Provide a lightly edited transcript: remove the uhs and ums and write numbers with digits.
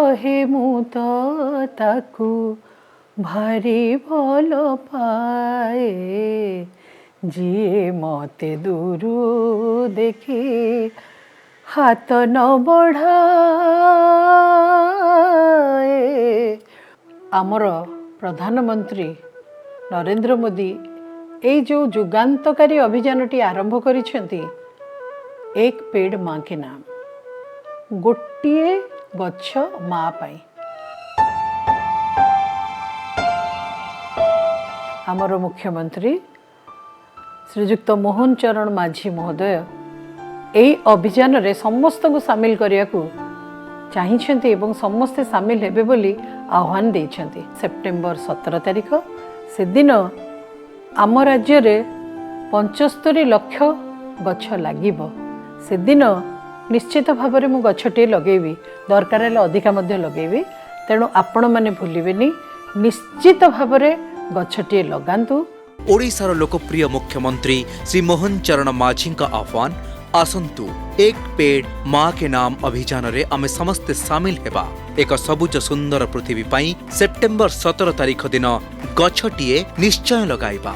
कहे मु तो ताकू भारी भल पाए जी मते दूरू देखी हाथ न बढ़ाए। आमर प्रधानमंत्री नरेंद्र मोदी ये जो जुगान्तकारी अभियानटी आरंभ करिसेंती एक पेड़ माँ के नाम गोटिए गछ माँ पाई। आमर मुख्यमंत्री श्रीजुक्त मोहन चरण माझी महोदय यही अभियान रे समस्त को सामिल करने को चाहिए एवं समस्ते सामिल हेबे बोली आह्वान देइछन्ति। सेप्टेम्बर 17 तारिख से दिन आम राज्य रे 75 लाख गछ लागिबो। से दिन निश्चित भाव में मु गछटे लगेबी, दरकार हेले अधिका मध्य लगेबी। तेणु आपण माने भूलिबेनी निश्चित भाव में गछटे लगांतु। ओडिशार लोकप्रिय मुख्यमंत्री श्री मोहन चरण माझी का आह्वान आसंतु एक पेड़ माँ के नाम अभियान रे आमे समस्ते सामिल हेबा। एक सबुज सुंदर पृथ्वी पाई सेप्टेम्बर 17 तारिख दिन गछटिए निश्चय लगाइबा।